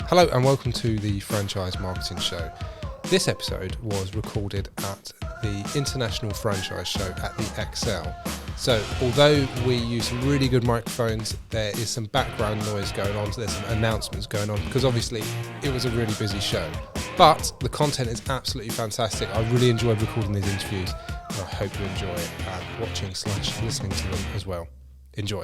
Hello and welcome to the Franchise Marketing Show. This episode was recorded at the International Franchise Show at the Excel. So although we use some really good microphones, there is some background noise going on, so there's some announcements going on because obviously it was a really busy show. But the content is absolutely fantastic. I really enjoyed recording these interviews and I hope you enjoy watching/listening to them as well. Enjoy.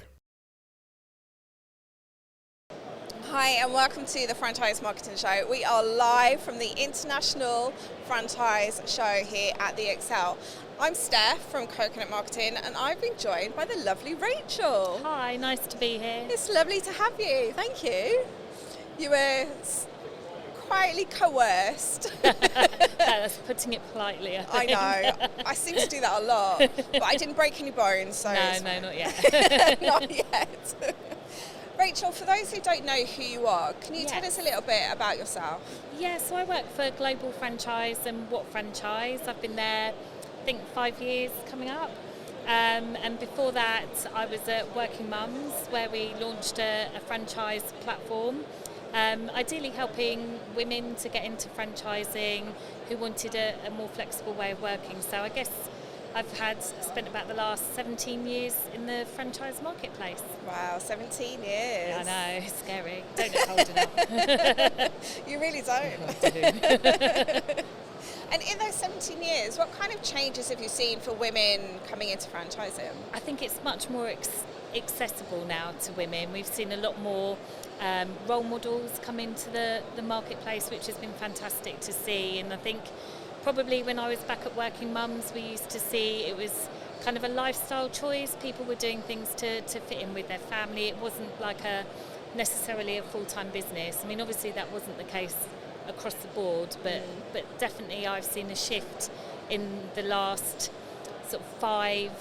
Hi and welcome to the Franchise Marketing Show. We are live from the International Franchise Show here at the Excel. I'm Steph from Coconut Marketing and I've been joined by the lovely Rachael. Hi, nice to be here. It's lovely to have you, thank you. You were quietly coerced. That's putting it politely, I think. I know, I seem to do that a lot, but I didn't break any bones. So No, not yet. Not yet. Rachael, for those who don't know who you are, can you tell us a little bit about yourself? Yeah, so I work for Global Franchise and What Franchise. I've been there, I think, 5 years coming up. And before that, I was at Working Mums, where we launched a franchise platform, ideally helping women to get into franchising who wanted a more flexible way of working. So I guess I've spent about the last 17 years in the franchise marketplace. Wow, 17 years. I know, it's scary. Don't look old enough. You really don't. I do. And in those 17 years, what kind of changes have you seen for women coming into franchising? I think it's much more accessible now to women. We've seen a lot more role models come into the marketplace, which has been fantastic to see. And I think probably when I was back at Working Mums, we used to see it was kind of a lifestyle choice. People were doing things to fit in with their family. It wasn't like necessarily a full-time business. I mean, obviously that wasn't the case across the board, but definitely I've seen a shift in the last sort of 5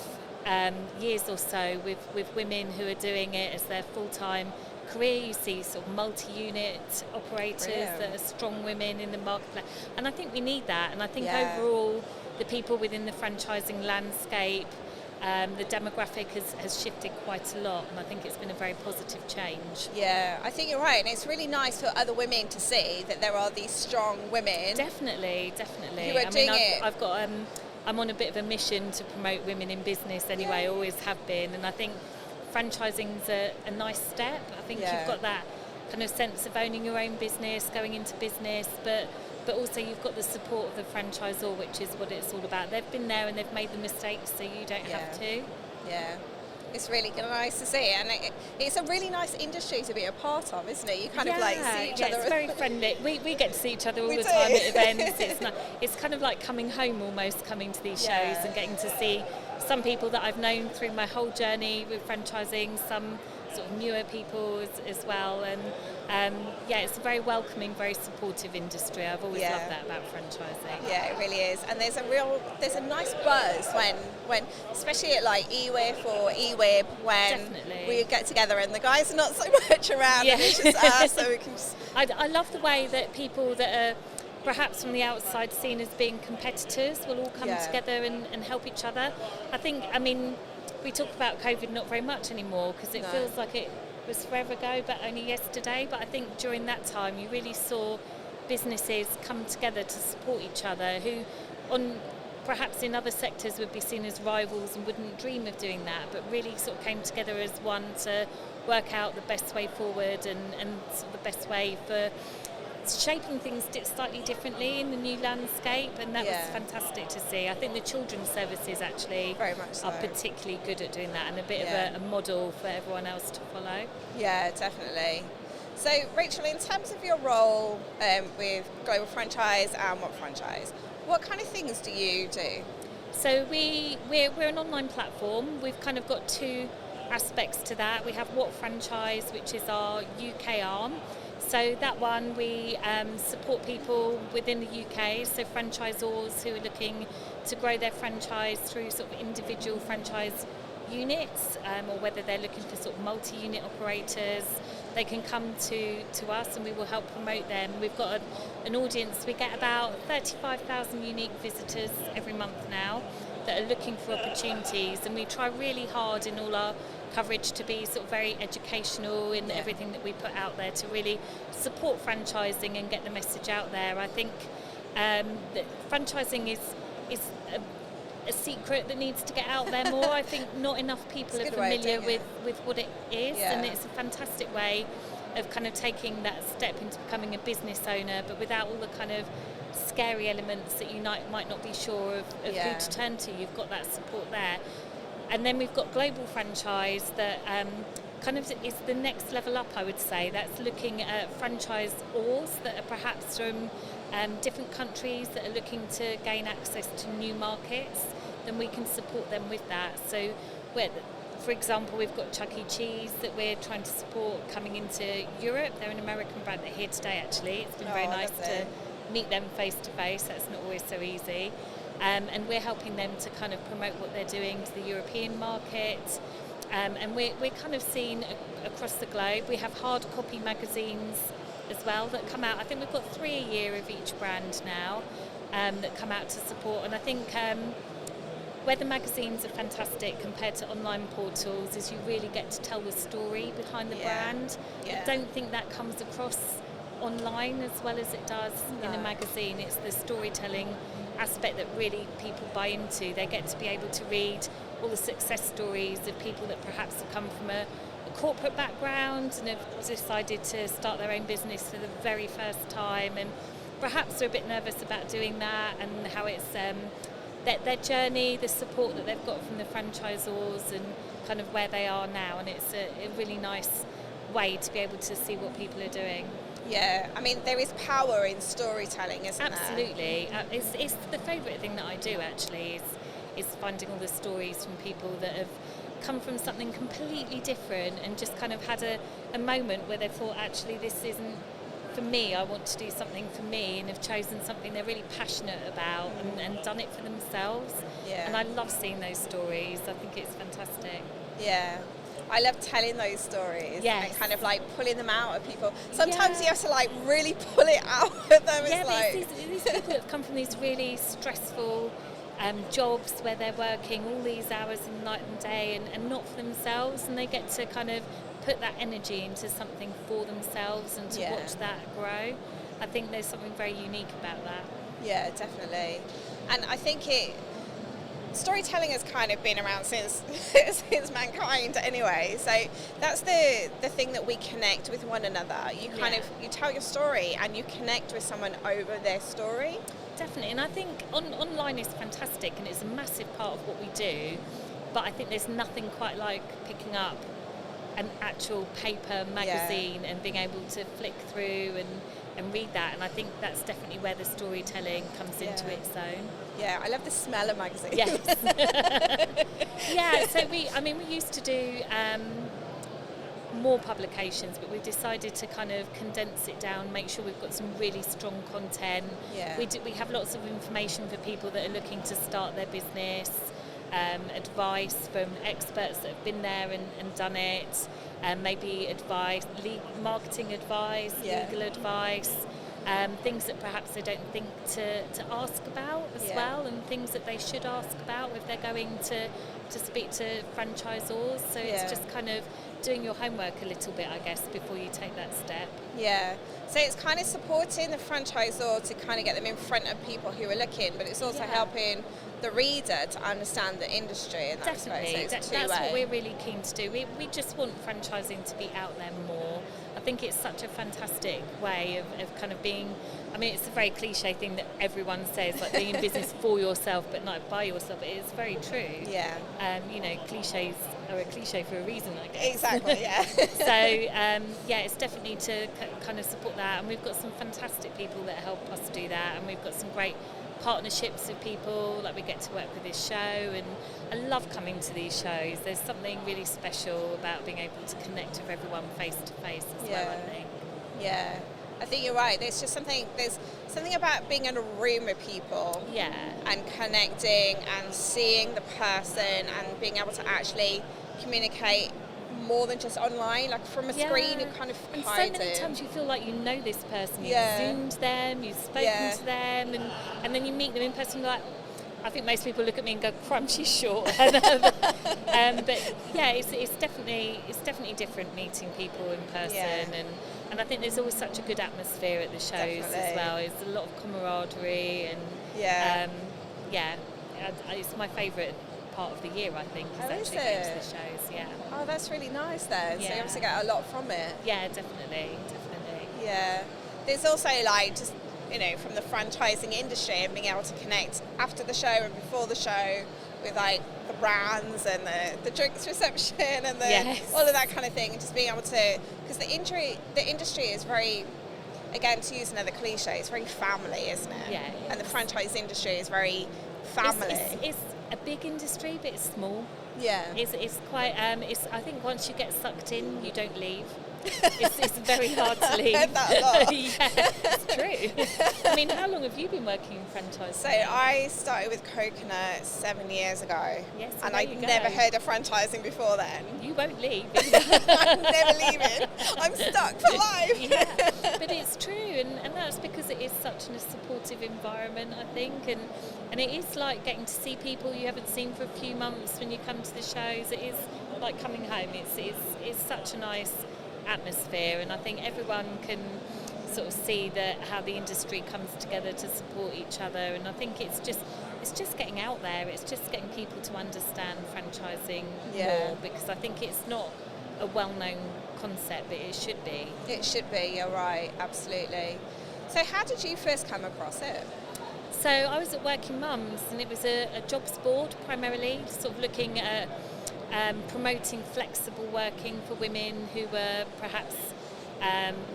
years or so with women who are doing it as their full-time career. You see sort of multi-unit operators that are strong women in the marketplace, and I think we need that. And I think overall the people within the franchising landscape, the demographic has shifted quite a lot, and I think it's been a very positive change. Yeah, I think you're right, and it's really nice for other women to see that there are these strong women. Definitely. Who are doing it. I've got I'm on a bit of a mission to promote women in business anyway. Always have been, and I think franchising's a nice step. I think you've got that kind of sense of owning your own business, going into business, but also you've got the support of the franchisor, which is what it's all about. They've been there and they've made the mistakes, so you don't have to. Yeah, it's really nice to see, and it's a really nice industry to be a part of, isn't it? You kind of like see each other. It's very friendly. We get to see each other all the time at events. It's kind of like coming home almost, coming to these shows and getting to see some people that I've known through my whole journey with franchising, some sort of newer people as well, and it's a very welcoming, very supportive industry. I've always loved that about franchising. Yeah, it really is, and there's a nice buzz when especially at like EWIF or EWIB, when we get together and the guys are not so much around and it's just us, so we can just... I love the way that people that are perhaps from the outside seen as being competitors will all come together and help each other. I mean, we talk about COVID not very much anymore because it feels like it was forever ago, but only yesterday. But I think during that time you really saw businesses come together to support each other who perhaps in other sectors would be seen as rivals and wouldn't dream of doing that, but really sort of came together as one to work out the best way forward and sort of the best way for shaping things slightly differently in the new landscape, and that was fantastic to see. I think the children's services actually very much so. Are particularly good at doing that and a bit of a model for everyone else to follow. Yeah, definitely. So Rachael, in terms of your role with Global Franchise and What Franchise, what kind of things do you do? So we're an online platform. We've kind of got 2 aspects to that. We have What Franchise, which is our UK arm. So that one, we support people within the UK, so franchisors who are looking to grow their franchise through sort of individual franchise units, or whether they're looking for sort of multi-unit operators. they can come to us and we will help promote them. We've got an audience, we get about 35,000 unique visitors every month now that are looking for opportunities, and we try really hard in all our coverage to be sort of very educational in everything that we put out there to really support franchising and get the message out there. I think that franchising is a secret that needs to get out there more. I think not enough people are familiar with what it is, and it's a fantastic way of kind of taking that step into becoming a business owner, but without all the kind of scary elements that you might not be sure of who to turn to. You've got that support there. And then we've got global franchise that kind of is the next level up, I would say. That's looking at franchisors that are perhaps from different countries that are looking to gain access to new markets. Then we can support them with that. So, for example, we've got Chuck E. Cheese that we're trying to support coming into Europe. They're an American brand. They're here today, actually. It's been very nice to meet them face to face. That's not always so easy. And we're helping them to kind of promote what they're doing to the European market. And we're kind of seen across the globe. We have hard copy magazines as well that come out. I think we've got 3 a year of each brand now that come out to support. And I think where the magazines are fantastic compared to online portals is you really get to tell the story behind the brand. I don't think that comes across online as well as it does in a magazine. It's the storytelling aspect that really people buy into. They get to be able to read all the success stories of people that perhaps have come from a corporate background and have decided to start their own business for the very first time, and perhaps they're a bit nervous about doing that, and how it's their journey, the support that they've got from the franchisors, and kind of where they are now. And it's a really nice way to be able to see what people are doing. Yeah, I mean, there is power in storytelling, isn't there? Absolutely. It's the favourite thing that I do, actually, is finding all the stories from people that have come from something completely different and just kind of had a moment where they thought, actually, this isn't for me, I want to do something for me, and have chosen something they're really passionate about and done it for themselves. Yeah. And I love seeing those stories. I think it's fantastic. Yeah. I love telling those stories and kind of like pulling them out of people. Sometimes you have to like really pull it out of them. Yeah, these people that have come from these really stressful jobs where they're working all these hours in night and day and not for themselves, and they get to kind of put that energy into something for themselves and to watch that grow. I think there's something very unique about that. Yeah, definitely. And I think storytelling has kind of been around since mankind anyway, so that's the thing that we connect with one another. You kind of you tell your story and you connect with someone over their story. Definitely. And I think online is fantastic and it's a massive part of what we do, but I think there's nothing quite like picking up an actual paper magazine and being able to flick through and read that, and I think that's definitely where the storytelling comes into its own. Yeah, I love the smell of magazines. Yes. So we used to do more publications, but we decided to kind of condense it down, make sure we've got some really strong content. We have lots of information for people that are looking to start their business, advice from experts that have been there and done it, maybe advice, marketing advice, legal advice, things that perhaps they don't think to ask about as well, and things that they should ask about if they're going to speak to franchisors. So it's just kind of doing your homework a little bit, I guess, before you take that step. Yeah. So it's kind of supporting the franchisor to kind of get them in front of people who are looking, but it's also helping the reader to understand the industry. And definitely, that's what we're really keen to do. We just want franchising to be out there more. I think it's such a fantastic way of kind of being, I mean, it's a very cliche thing that everyone says, like being in business for yourself but not by yourself. It is very true. Yeah. Cliches are a cliche for a reason, I guess. Exactly, yeah. So, it's definitely to kind of support that, and we've got some fantastic people that help us do that, and we've got some great partnerships with people, like we get to work with this show, and I love coming to these shows. There's something really special about being able to connect with everyone face to face as well, I think. Yeah, I think you're right. There's something about being in a room with people and connecting and seeing the person and being able to actually communicate more than just online. Like from a screen, it kind of and hides so many it. times you feel like you know this person. You've Yeah. zoomed them, you've spoken to them, and then you meet them in person. Like, I think most people look at me and go, "Crunchy short." But yeah, it's definitely different meeting people in person, and I think there's always such a good atmosphere at the shows as well. It's a lot of camaraderie, and it's my favourite part of the year, I think, is actually going to the shows. Yeah. Oh, that's really nice then. Yeah. So you obviously get a lot from it. Yeah, definitely. Yeah. There's also like just, from the franchising industry and being able to connect after the show and before the show with like the brands and the drinks reception and all of that kind of thing, and just being able to, because the industry is very, again, to use another cliche, it's very family, isn't it? Yeah. And the franchise industry is very family. It's a big industry, but it's small. Yeah. It's quite. I think once you get sucked in, you don't leave. It's very hard to leave. I've heard that a lot. Yeah, it's true. I mean, how long have you been working in franchising? So I started with Coconut 7 years ago. Yes, and I'd never heard of franchising before then. You won't leave. I'm never leaving. I'm stuck for life. Yeah, but it's true, and that's because it is such a supportive environment, I think, and it is like getting to see people you haven't seen for a few months when you come to the shows. It is like coming home. It's such a nice atmosphere, and I think everyone can sort of see how the industry comes together to support each other, and I think it's just getting out there. It's just getting people to understand franchising more, because I think it's not a well-known concept, but it should be. It should be, you're right, absolutely. So how did you first come across it? So I was at Working Mums, and it was a jobs board primarily, sort of looking at promoting flexible working for women who were perhaps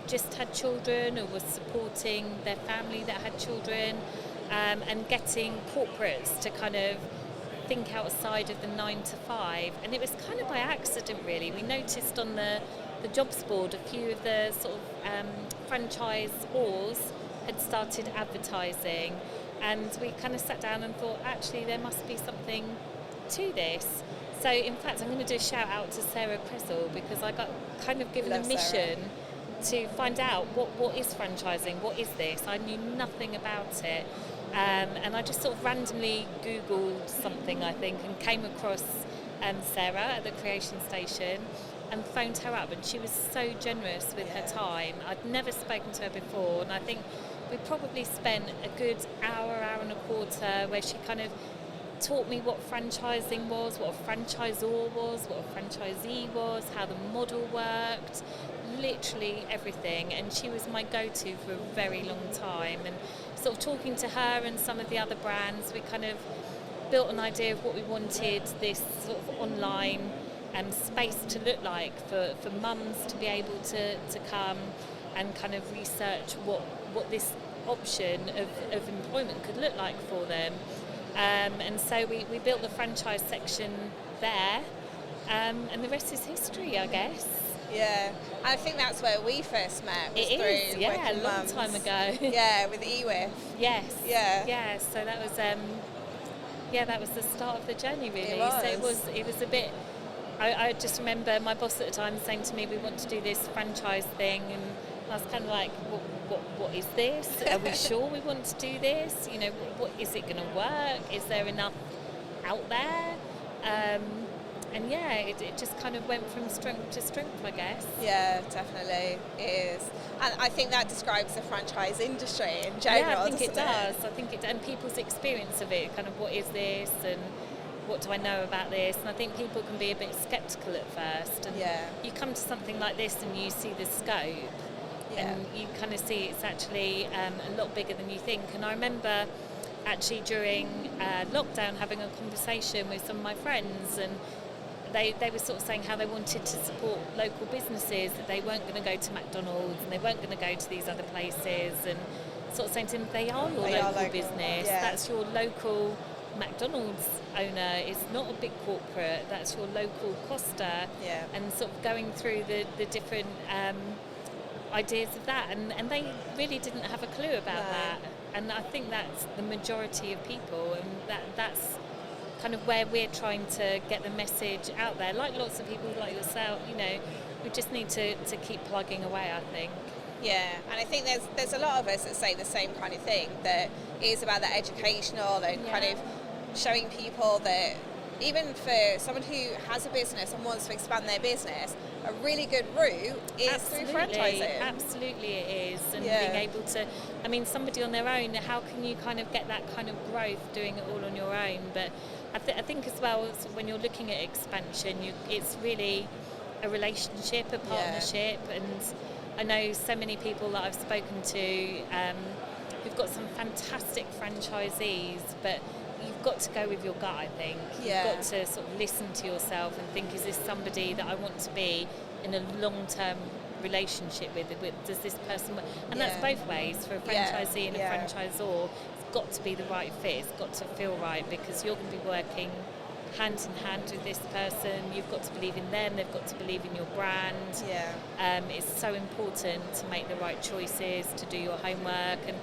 just had children or were supporting their family that had children, and getting corporates to kind of think outside of the 9 to 5. And it was kind of by accident, really. We noticed on the jobs board a few of the sort of franchisors had started advertising, and we kind of sat down and thought, actually, there must be something to this. So, in fact, I'm going to do a shout out to Sarah Kressel, because I got kind of given a mission to find out what is franchising, what is this. I knew nothing about it, and I just sort of randomly Googled something, I think, and came across Sarah at the Creation Station and phoned her up, and she was so generous with her time. I'd never spoken to her before, and I think we probably spent a good hour and a quarter where she kind of taught me what franchising was, what a franchisor was, what a franchisee was, how the model worked, literally everything. And she was my go-to for a very long time. And sort of talking to her and some of the other brands, we kind of built an idea of what we wanted this sort of online space to look like for mums to be able to come and kind of research what this option of employment could look like for them. And so we built the franchise section there, and the rest is history, I guess. Yeah, I think that's where we first met. Was it is, through yeah, Working a long Mums. time ago. Yeah, with EWIF. Yes. Yeah. Yeah. So that was that was the start of the journey, really. It was. So it was a bit. I just remember my boss at the time saying to me, "We want to do this franchise thing," and I was kind of like, what is this? Are we sure we want to do this? You know, what is it going to work? Is there enough out there? And yeah, it just kind of went from strength to strength, I guess. Yeah, definitely, it is. And I think that describes the franchise industry in general. Yeah, I think it does. It? I think it, and people's experience of it, kind of what is this and what do I know about this? And I think people can be a bit sceptical at first. And you come to something like this and you see the scope. Yeah. And you kind of see it's actually a lot bigger than you think. And I remember actually during lockdown having a conversation with some of my friends, and they were sort of saying how they wanted to support local businesses, that they weren't going to go to McDonald's and they weren't going to go to these other places, and sort of saying to them, they are your local business. Yeah. That's your local McDonald's owner. It's not a big corporate. That's your local Costa. Yeah. And sort of going through the different ideas of that, and they really didn't have a clue about that. And I think that's the majority of people, and that's kind of where we're trying to get the message out there. Like lots of people like yourself, we just need to keep plugging away, I think. Yeah, and I think there's a lot of us that say the same kind of thing, that it is about the educational and kind of showing people that even for someone who has a business and wants to expand their business, a really good route is through franchising. Absolutely it is. And being able to, somebody on their own, how can you kind of get that kind of growth doing it all on your own? But I think as well, when you're looking at expansion, it's really a relationship, a partnership. And I know so many people that I've spoken to who've got some fantastic franchisees, but you've got to go with your gut, I think. You've got to sort of listen to yourself and think, is this somebody that I want to be in a long-term relationship with? Does this person work? And that's both ways, for a franchisee and a franchisor. It's got to be the right fit. It's got to feel right, because you're going to be working hand in hand with this person. You've got to believe in them. They've got to believe in your brand. It's so important to make the right choices, to do your homework. And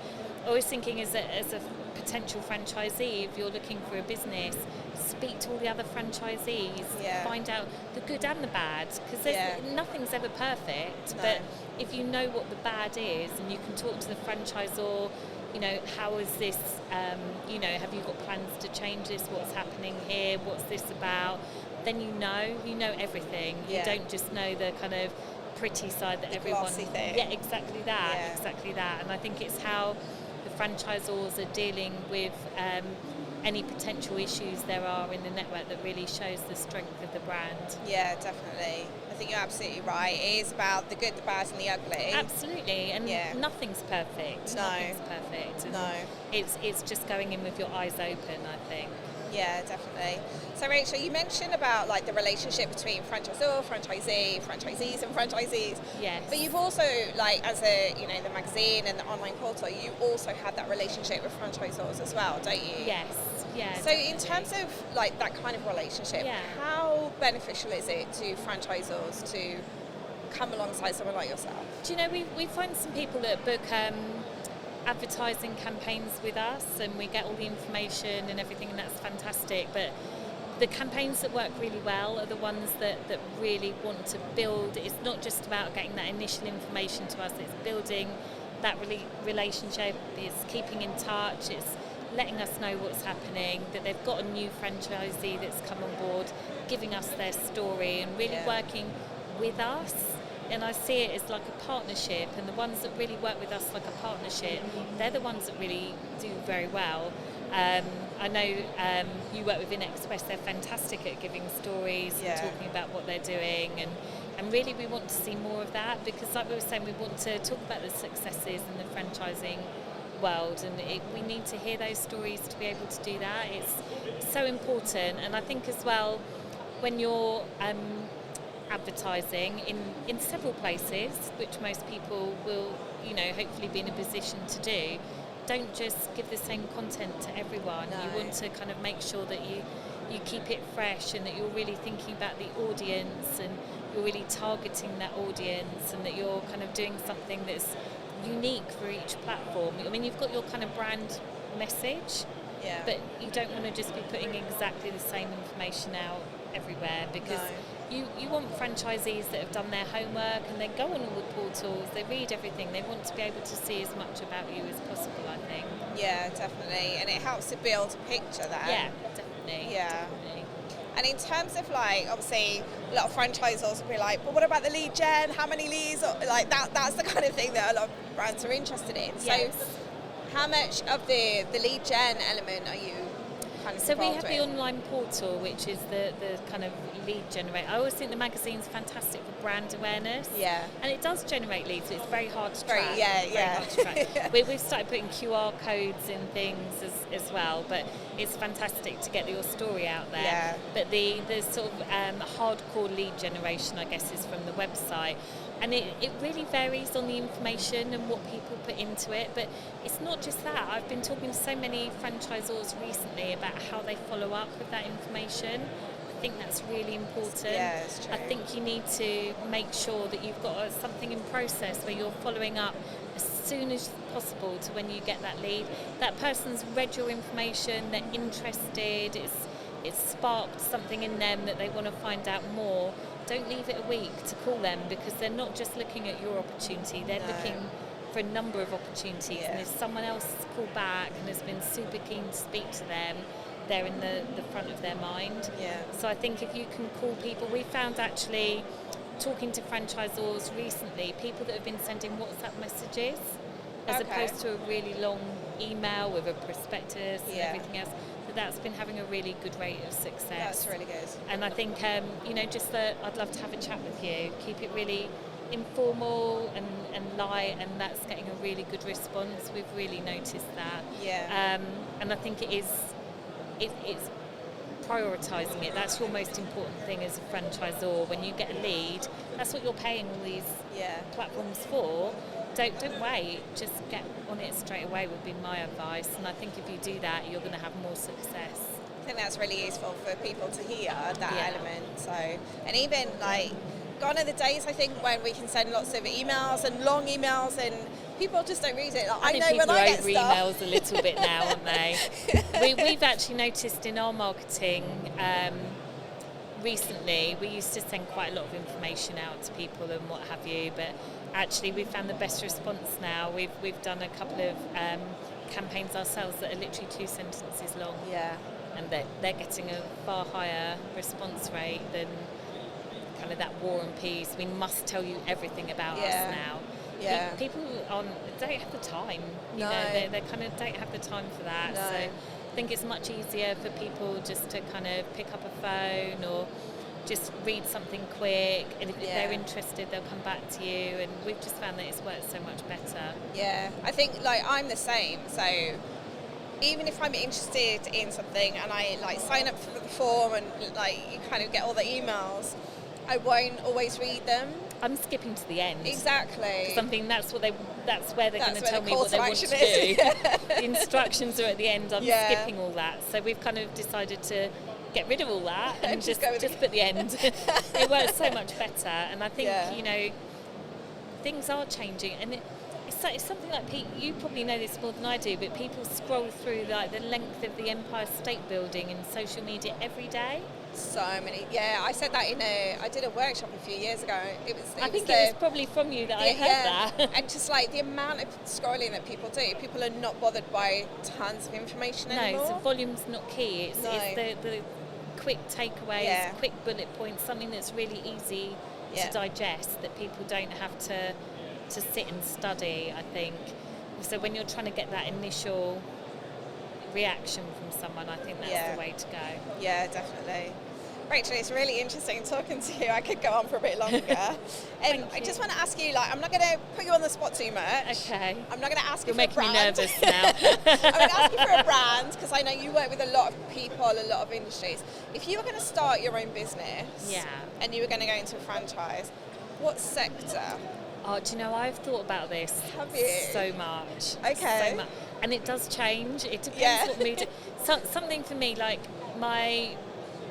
always thinking as a potential franchisee, if you're looking for a business, speak to all the other franchisees, find out the good and the bad, because nothing's ever perfect. No. But if you know what the bad is, and you can talk to the franchisor, how is this, have you got plans to change this? What's happening here? What's this about? Then you know everything. You don't just know the kind of pretty side that everyone... glossy thing. Yeah, exactly that. And I think it's how the franchisors are dealing with any potential issues there are in the network that really shows the strength of the brand. Yeah, definitely. I think you're absolutely right. It is about the good, the bad and the ugly. Absolutely, and nothing's perfect. No. Nothing's perfect. And it's just going in with your eyes open, I think. Yeah, definitely. So Rachel, you mentioned about like the relationship between franchisor, franchisee, franchisees and franchisees. Yes. But you've also, like, as a, the magazine and the online portal, you also have that relationship with franchisors as well, don't you? Yes. Yeah. So definitely. in terms of like that kind of relationship, how beneficial is it to franchisors to come alongside someone like yourself? Do you know, we find some people that book advertising campaigns with us, and we get all the information and everything, and that's fantastic. But the campaigns that work really well are the ones that really want to build. It's not just about getting that initial information to us, it's building that relationship, it's keeping in touch, it's letting us know what's happening, that they've got a new franchisee that's come on board, giving us their story and really working with us. And I see it as like a partnership, and the ones that really work with us like a partnership, they're the ones that really do very well. I know you work with Express, they're fantastic at giving stories and talking about what they're doing, and really we want to see more of that, because like we were saying, we want to talk about the successes in the franchising world, and we need to hear those stories to be able to do that. It's so important. And I think as well, when you're advertising in several places, which most people will hopefully be in a position to do, don't just give the same content to everyone. No. You want to kind of make sure that you keep it fresh, and that you're really thinking about the audience, and you're really targeting that audience, and that you're kind of doing something that's unique for each platform. I mean, you've got your kind of brand message, but you don't want to just be putting exactly the same information out everywhere, because you want franchisees that have done their homework and they go on all the portals, they read everything, they want to be able to see as much about you as possible, I think. Yeah, definitely. And it helps to build a picture then. Yeah, definitely. Yeah. Definitely. And in terms of like, obviously, a lot of franchisors will be like, but what about the lead gen? How many leads? Like that's the kind of thing that a lot of brands are interested in. Yes. So how much of the lead gen element are you kind of So we have with? the online portal, which is the kind of lead generator. I always think the magazine's fantastic for brand awareness. Yeah. And it does generate leads, so it's very hard to track. Very hard to track. We've started putting QR codes in things as well, but it's fantastic to get your story out there. Yeah. But the sort of hardcore lead generation, I guess, is from the website. And it really varies on the information and what people put into it. But it's not just that. I've been talking to so many franchisors recently about how they follow up with that information. I think that's really important. Yeah, it's true. I think you need to make sure that you've got something in process where you're following up as soon as possible to when you get that lead. That person's read your information, they're interested, it's sparked something in them that they want to find out more, don't leave it a week to call them, because they're not just looking at your opportunity, they're looking for a number of opportunities. And if someone else has called back and has been super keen to speak to them, they're in the front of their mind. So I think if you can call people, we found actually talking to franchisors recently, people that have been sending WhatsApp messages as opposed to a really long email with a prospectus and everything else, that's been having a really good rate of success. That's really good. And I think, just that I'd love to have a chat with you, keep it really informal and light, and that's getting a really good response. We've really noticed that. And I think it's prioritising it. That's your most important thing as a franchisor. When you get a lead, that's what you're paying all these platforms for. Don't wait, just get on it straight away would be my advice. And I think if you do that, you're going to have more success. I think that's really useful for people to hear, that element. So, and even like, gone are the days, I think, when we can send lots of emails and long emails and people just don't read it. Like, I know when I get people are over emails a little bit now, aren't they? We've actually noticed in our marketing recently, we used to send quite a lot of information out to people and what have you, but actually we've found the best response now. We've done a couple of campaigns ourselves that are literally 2 sentences long. And they're getting a far higher response rate than kind of that War and Peace. We must tell you everything about us now. People don't have the time. You know, they kind of don't have the time for that. So I think it's much easier for people just to kind of pick up a phone or just read something quick, and if they're interested, they'll come back to you. And we've just found that it's worked so much better. I think like I'm the same. So even if I'm interested in something and I like sign up for the form and like you kind of get all the emails, I won't always read them. I'm skipping to the end. Exactly. Something that's where they're going to tell me what they want to do. The instructions are at the end. I'm skipping all that. So we've kind of decided to get rid of all that and just put the end. It works so much better. And I think things are changing, and it's something like you probably know this more than I do, but people scroll through like the length of the Empire State Building in social media every day. So many. I said that I did a workshop a few years ago. It was probably from you that I heard that. And just like the amount of scrolling that people do, people are not bothered by tons of information anymore. No, so volume's not key. It's the quick takeaways, quick bullet points, something that's really easy to digest, that people don't have to sit and study, I think. So when you're trying to get that initial reaction from someone, I think that's the way to go. Yeah, definitely. Rachel, it's really interesting talking to you. I could go on for a bit longer. And I just want to ask you, like, I'm not going to put you on the spot too much. Okay. I'm not going to ask you for a brand. You're making me nervous now. I'm going to ask you for a brand, because I know you work with a lot of people, a lot of industries. If you were going to start your own business and you were going to go into a franchise, what sector? Oh, do you know, I've thought about this so much. Okay. So much. And it does change. It depends what mood. Something for me, like my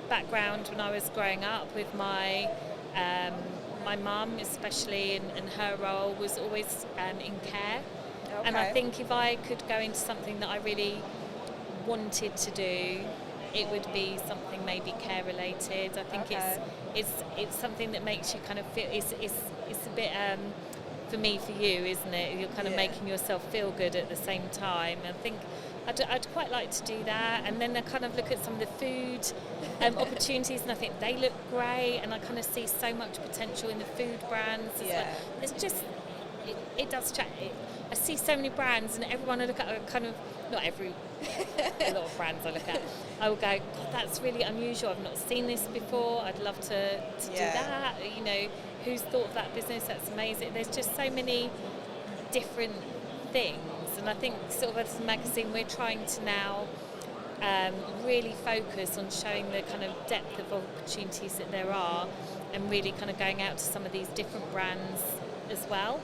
background when I was growing up with my mum especially, and her role was always in care. And I think if I could go into something that I really wanted to do, it would be something maybe care related. I think it's something that makes you kind of feel it's a bit for me, for you, isn't it? You're kind of making yourself feel good at the same time. I think I'd quite like to do that. And then I kind of look at some of the food opportunities, and I think they look great, and I kind of see so much potential in the food brands. It's just, it does change. I see so many brands, and everyone I look at are kind of, not every, a lot of brands I look at, I will go, God, that's really unusual. I've not seen this before. I'd love to do that. You know, who's thought of that business? That's amazing. There's just so many different things. And I think sort of as a magazine, we're trying to now really focus on showing the kind of depth of opportunities that there are, and really kind of going out to some of these different brands as well,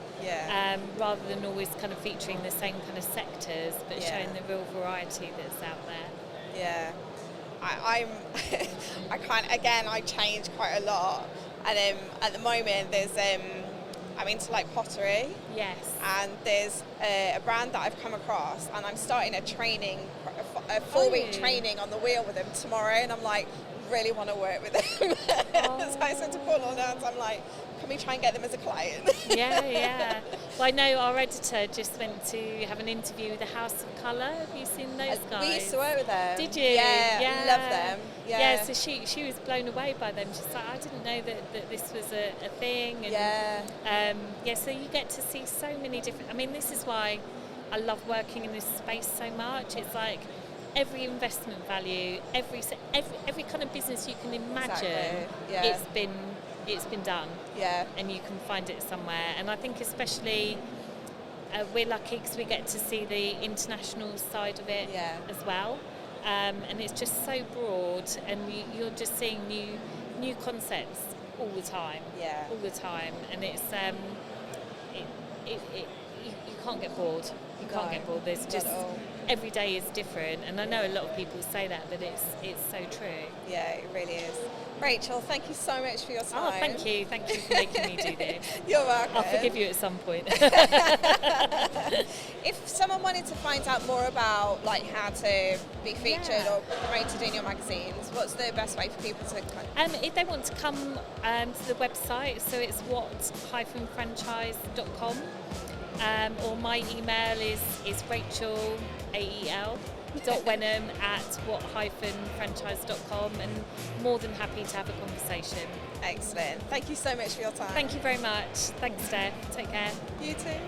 rather than always kind of featuring the same kind of sectors, but showing the real variety that's out there. I change quite a lot, and at the moment there's I'm into like pottery. Yes. And there's a brand that I've come across, and I'm starting a 4-week training on the wheel with them tomorrow, and I'm like, really want to work with them. So I said to Paul on hands, I'm like, can we try and get them as a client? Yeah. Well, I know our editor just went to have an interview with the House of Colour. Have you seen those guys? We used to work with them. Did you? Yeah. Love them. Yeah, so she was blown away by them. She's like, I didn't know that this was a thing. And, so you get to see so many different... I mean, this is why I love working in this space so much. It's like every investment value, every kind of business you can imagine, it's been done. Yeah. And you can find it somewhere. And I think especially we're lucky because we get to see the international side of it as well. And it's just so broad, and you're just seeing new concepts all the time. Yeah. All the time, and it's you can't get bored. You can't get bored. There's just every day is different, and I know a lot of people say that, but it's so true. Yeah, it really is. Rachael, thank you so much for your time. Oh, thank you for making me do this. You're welcome. I'll forgive you at some point. If someone wanted to find out more about like how to be featured or promoted in your magazines, what's the best way for people to if they want to come to the website, so it's what-franchise.com, or my email is Rachael, AEL.Wenham @what-franchise.com, and more than happy to have a conversation. Excellent. Thank you so much for your time. Thank you very much. Thanks, Steph. Take care. You too.